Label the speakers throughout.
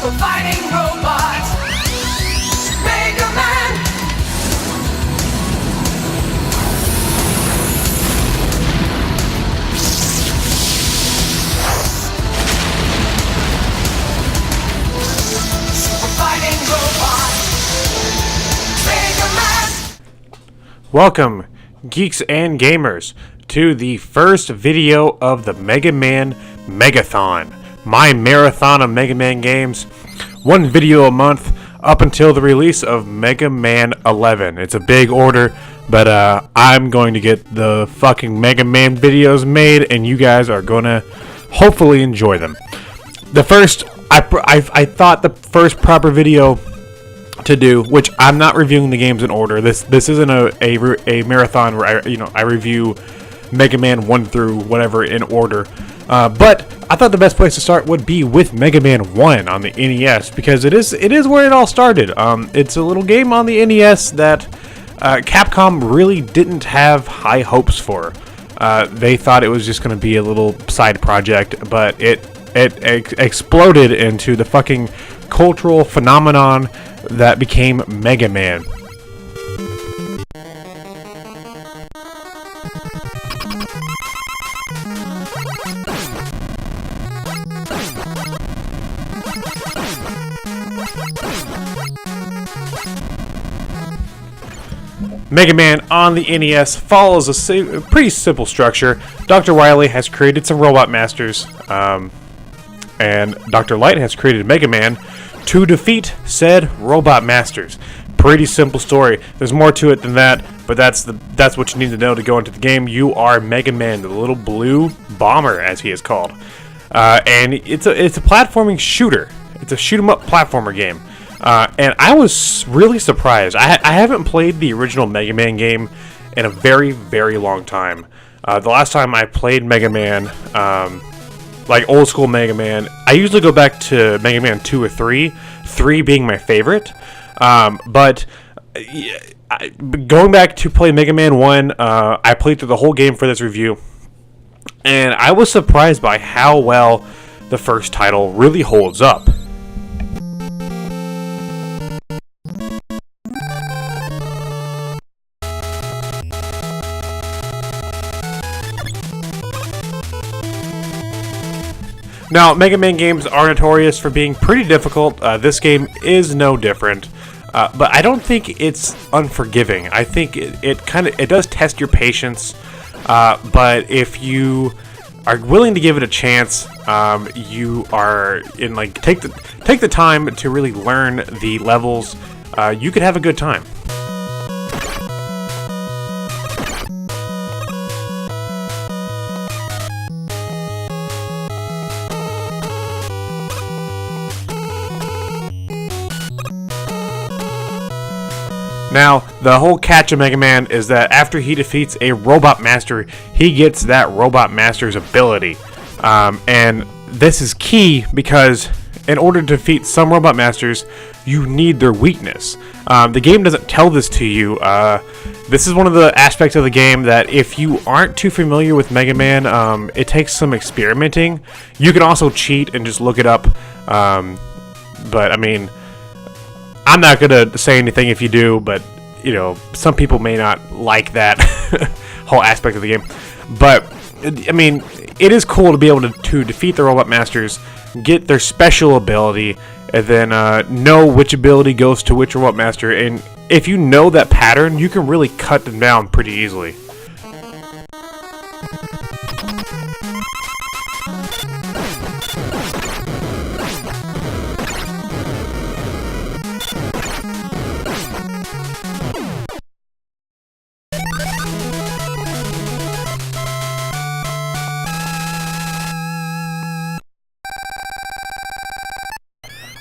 Speaker 1: super fighting robots. Mega Man. Super fighting robots. Mega Man.
Speaker 2: Welcome, geeks and gamers, to the first video of the Mega Man Megathon, my marathon of Mega Man games, one video a month up until the release of Mega Man 11. It's a big order, but I'm going to get the fucking Mega Man videos made, and you guys are going to hopefully enjoy them. The first, I thought the first proper video to do, which I'm not reviewing the games in order. This isn't a marathon where I review Mega Man 1 through whatever in order. But I thought the best place to start would be with Mega Man 1 on the NES, because it is where it all started. It's a little game on the NES that Capcom really didn't have high hopes for. They thought it was just going to be a little side project, but it exploded into the fucking cultural phenomenon that became Mega Man. Mega Man on the NES follows a pretty simple structure. Dr. Wily has created some Robot Masters, and Dr. Light has created Mega Man to defeat said Robot Masters. Pretty simple story. There's more to it than that, but that's what you need to know to go into the game. You are Mega Man, the little blue bomber, as he is called, and it's a platforming shooter. It's a shoot 'em up platformer game. And I was really surprised. I haven't played the original Mega Man game in a very, very long time. The last time I played Mega Man, like old school Mega Man, I usually go back to Mega Man 2 or 3, 3 being my favorite. But going back to play Mega Man 1, I played through the whole game for this review, and I was surprised by how well the first title really holds up. Now, Mega Man games are notorious for being pretty difficult. This game is no different, but I don't think it's unforgiving. I think it does test your patience, but if you are willing to give it a chance, you are take the time to really learn the levels. You could have a good time. Now, the whole catch of Mega Man is that after he defeats a Robot Master, he gets that Robot Master's ability. And this is key because in order to defeat some Robot Masters, you need their weakness. The game doesn't tell this to you. This is one of the aspects of the game that if you aren't too familiar with Mega Man, it takes some experimenting. You can also cheat and just look it up. But, I mean, I'm not going to say anything if you do, but, some people may not like that whole aspect of the game. But, I mean, it is cool to be able to defeat the Robot Masters, get their special ability, and then know which ability goes to which Robot Master. And if you know that pattern, you can really cut them down pretty easily.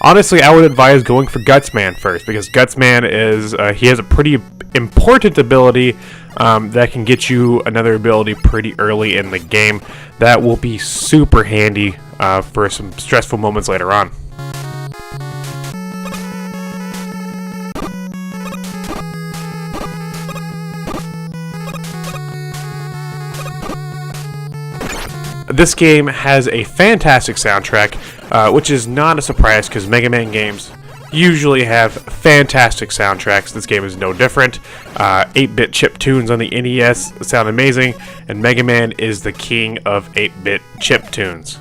Speaker 2: Honestly, I would advise going for Gutsman first, because Gutsman he has a pretty important ability that can get you another ability pretty early in the game. That will be super handy for some stressful moments later on. this game has a fantastic soundtrack, which is not a surprise because Mega Man games usually have fantastic soundtracks. This game is no different. 8-bit chip tunes on the NES sound amazing, and Mega Man is the king of 8-bit chip tunes.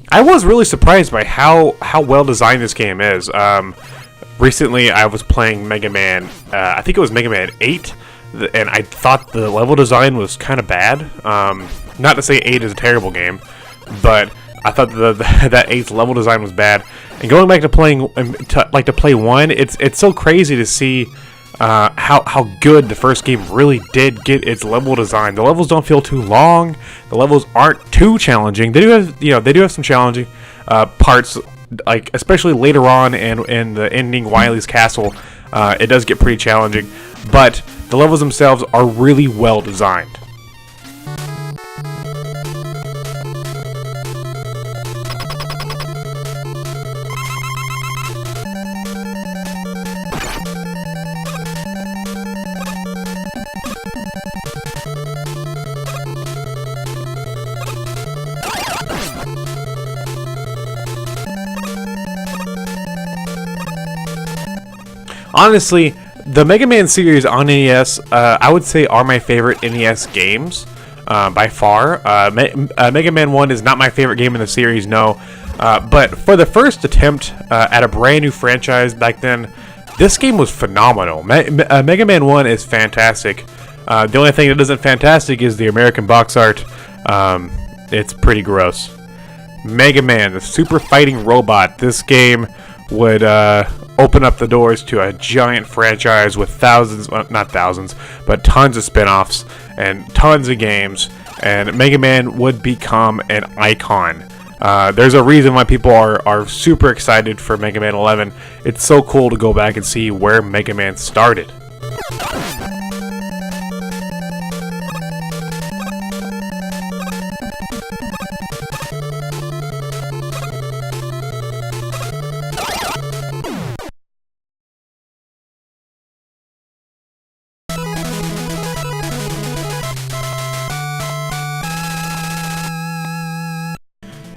Speaker 2: I was really surprised by how well designed this game is. Recently, I was playing Mega Man, I think it was Mega Man 8, and I thought the level design was kind of bad. Not to say 8 is a terrible game, but I thought that 8's level design was bad. And going back to playing, to play 1, it's so crazy to see how good the first game really did get its level design. The levels don't feel too long. The levels aren't too challenging. They do have some challenging parts, like especially later on in the ending Wily's Castle. It does get pretty challenging, but the levels themselves are really well designed. Honestly, the Mega Man series on NES, I would say, are my favorite NES games by far. Mega Man 1 is not my favorite game in the series, no. But for the first attempt at a brand new franchise back then, this game was phenomenal. Mega Man 1 is fantastic. The only thing that isn't fantastic is the American box art. It's pretty gross. Mega Man, the super fighting robot. This game would open up the doors to a giant franchise with thousands, well, not thousands, but tons of spin-offs and tons of games, and Mega Man would become an icon. There's a reason why people are super excited for Mega Man 11. It's so cool to go back and see where Mega Man started.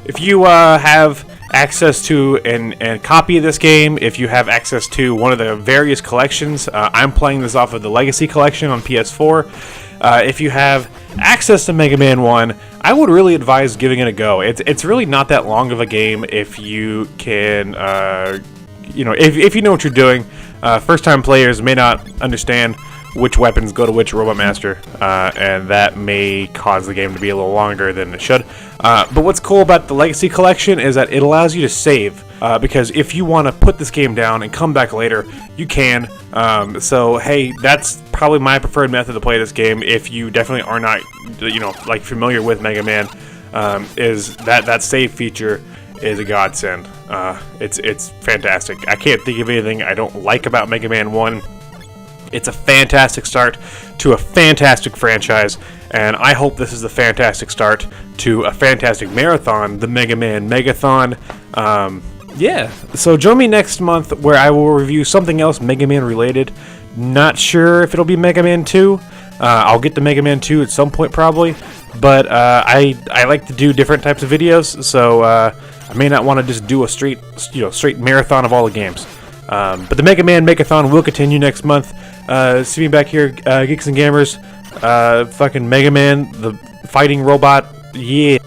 Speaker 2: If you have access to a copy of this game, if you have access to one of the various collections, I'm playing this off of the Legacy Collection on PS4. If you have access to Mega Man 1, I would really advise giving it a go. It's really not that long of a game if you can, if you know what you're doing. First-time players may not understand which weapons go to which Robot Master, and that may cause the game to be a little longer than it should. But what's cool about the Legacy Collection is that it allows you to save, because if you want to put this game down and come back later, you can. So hey, that's probably my preferred method to play this game if you definitely are not, familiar with Mega Man. Is that save feature is a godsend. It's fantastic. I can't think of anything I don't like about Mega Man 1. It's a fantastic start to a fantastic franchise, and I hope this is the fantastic start to a fantastic marathon, the Mega Man Megathon. Yeah, so join me next month where I will review something else Mega Man related. Not sure if it'll be Mega Man 2. I'll get to Mega Man 2 at some point probably, but I like to do different types of videos, so I may not want to just do a straight marathon of all the games. But the Mega Man Megathon will continue next month. See me back here, Geeks and Gamers. Fucking Mega Man, the fighting robot. Yeah.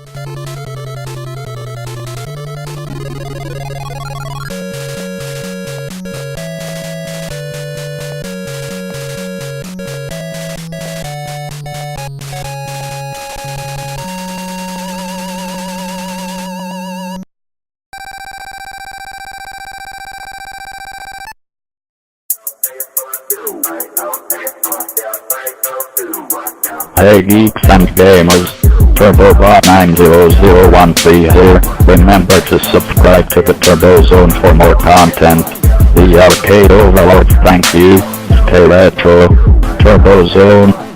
Speaker 3: Hey geeks and gamers, TurboBot90013 here. Remember to subscribe to the Turbo Zone for more content. The Arcade Overlord, thank you. Stay retro. Turbo Zone.